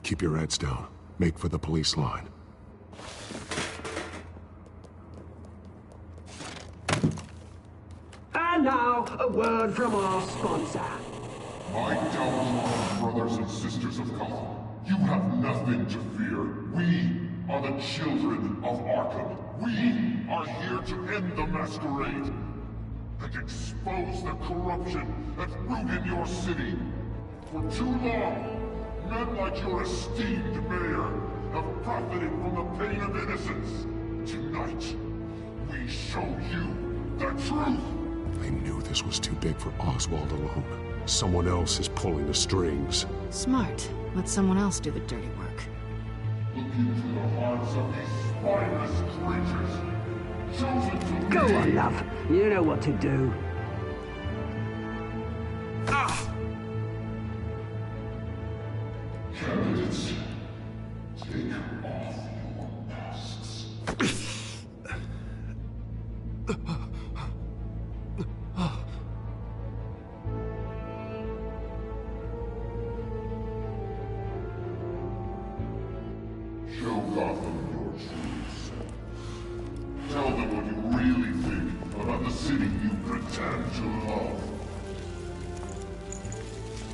Keep your heads down. Make for the police line. And now, a word from our sponsor. My downfall, brothers and sisters of Gotham. You have nothing to fear. We are the children of Arkham. We are here to end the masquerade and expose the corruption at root in your city. For too long, men like your esteemed mayor have profited from the pain of innocence. Tonight, we show you the truth. I knew this was too big for Oswald alone. Someone else is pulling the strings. Smart. Let someone else do the dirty work. Look into the hearts of these spineless creatures. Chosen to Go lead. on, love. You know what to do. Candidates, take off your masks. Show Gotham your truths. Tell them what you really think about the city you pretend to love.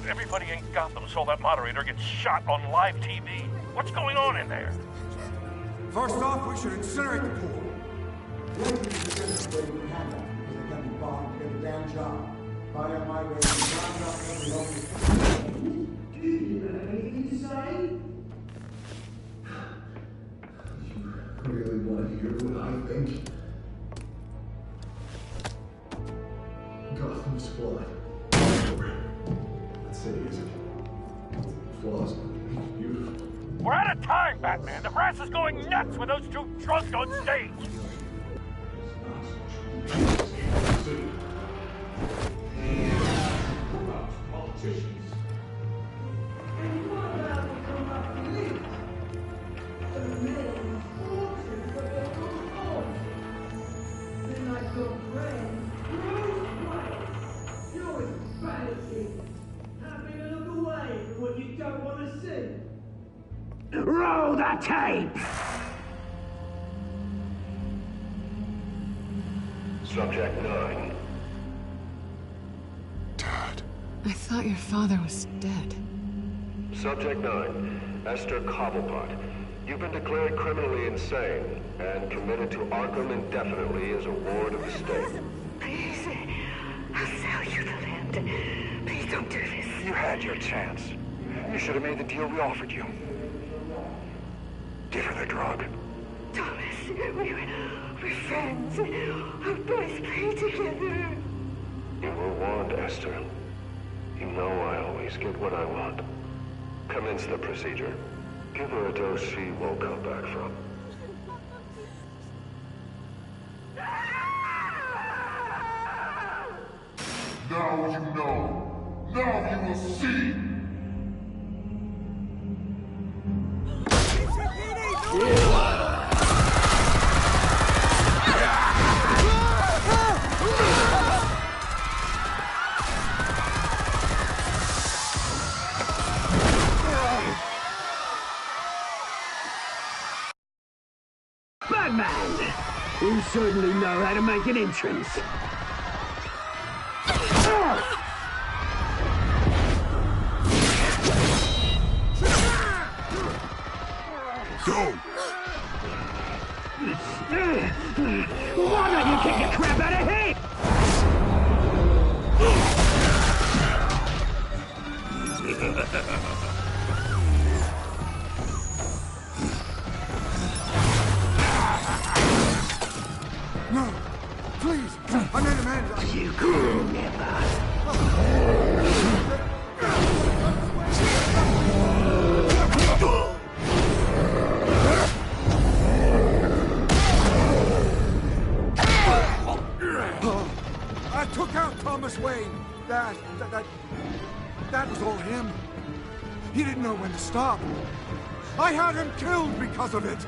Everybody in Gotham saw that moderator get shot on live TV. What's going on in there? First off, we should incinerate the pool. The other thing is the business way we have that, because they can't be bought to get a damn job. If I got my way, we round up every home. Do you have anything to say? You really want to hear what I think? Gotham's flawed. That city isn't. Flaws, but beautiful. We're out of time, Batman. The brass is going nuts with those two drunks on stage. Politicians. And what about the corrupt elite? The men fortunes that they're going on. Then I've got friends, Bruce Wayne. You're as bad as him. Having a look away from what you don't want to see. Roll the tape! Subject 9. Dad. I thought your father was dead. Subject 9, Esther Cobblepot. You've been declared criminally insane and committed to Arkham indefinitely as a ward of the state. Please, I'll sell you the land. Please don't do this. You had your chance. You should have made the deal we offered you. Give her the drug. Thomas, we're friends. Our boys play together. You were warned, Esther. You know I always get what I want. Commence the procedure. Give her a dose she won't come back from. Now you know. Now you will see. Batman! You certainly know how to make an entrance. Go! Why don't you kick the crap out of him? No! Please! I made amends! You could never. I took out Thomas Wayne. That was all him. He didn't know when to stop. I had him killed because of it.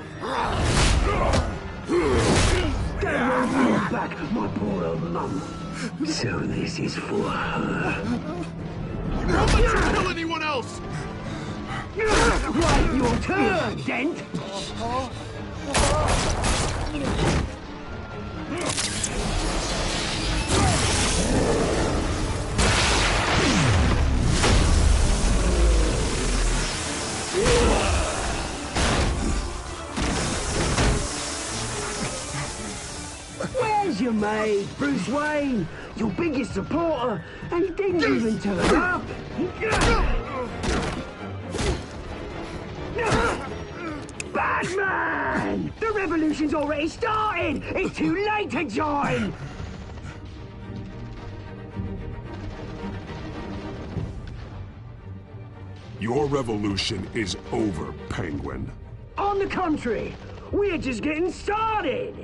Don't hold back, my poor old mum. So this is for her. Don't let you kill anyone else! Right, your turn, Dent! Where's your mate, Bruce Wayne? Your biggest supporter, and he didn't even turn up. Batman! The revolution's already started! It's too late to join! Your revolution is over, Penguin. On the contrary, we're just getting started!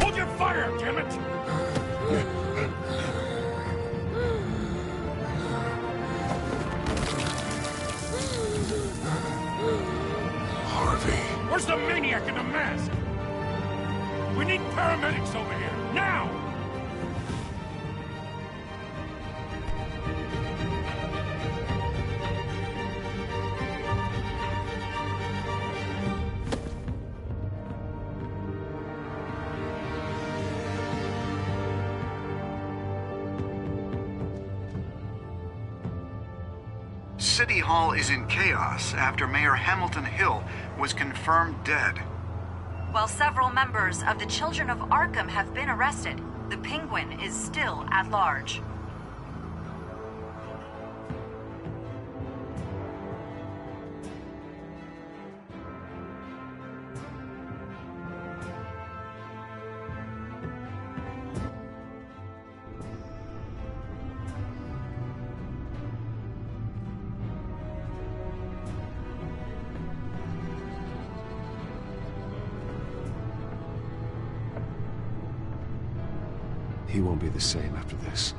Hold your fire, damn it! Harvey. Where's the maniac in the mask? We need paramedics over here, now! City Hall is in chaos after Mayor Hamilton Hill was confirmed dead. While several members of the Children of Arkham have been arrested, the Penguin is still at large. He won't be the same after this.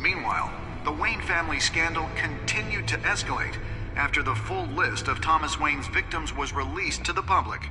Meanwhile, the Wayne family scandal continued to escalate after the full list of Thomas Wayne's victims was released to the public.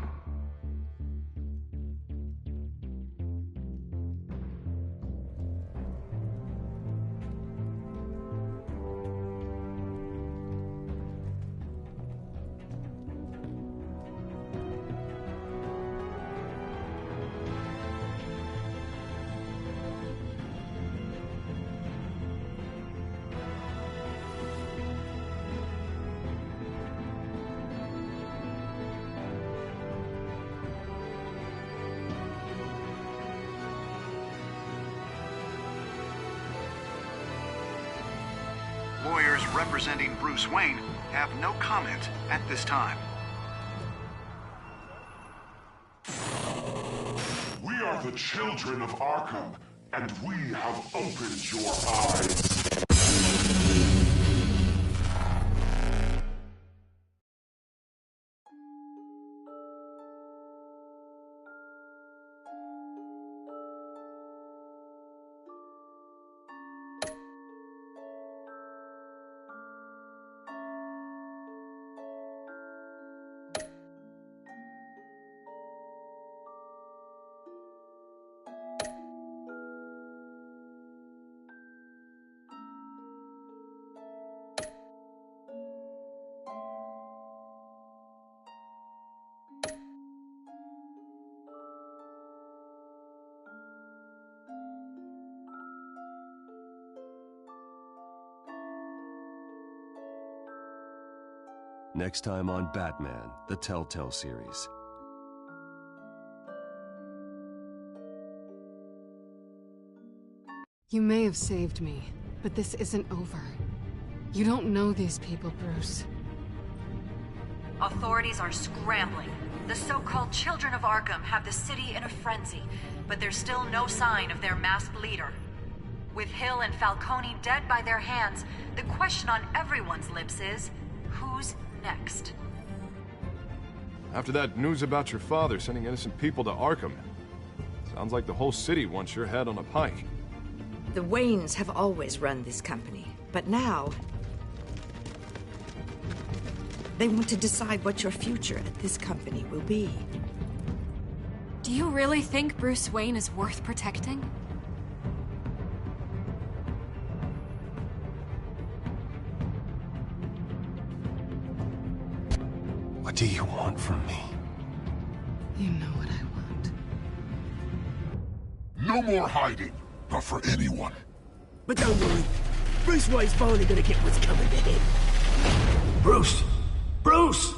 Lawyers representing Bruce Wayne have no comment at this time. We are the children of Arkham, and we have opened your eyes. Next time on Batman, the Telltale series. You may have saved me, but this isn't over. You don't know these people, Bruce. Authorities are scrambling. The so-called Children of Arkham have the city in a frenzy, but there's still no sign of their masked leader. With Hill and Falcone dead by their hands, the question on everyone's lips is, who's next? After that news about your father sending innocent people to Arkham, sounds like the whole city wants your head on a pike. The Waynes have always run this company, but now they want to decide what your future at this company will be. Do you really think Bruce Wayne is worth protecting? What do you want from me? You know what I want. No more hiding, not for anyone. But don't worry, Bruce Wayne's finally gonna get what's coming to him. Bruce! Bruce!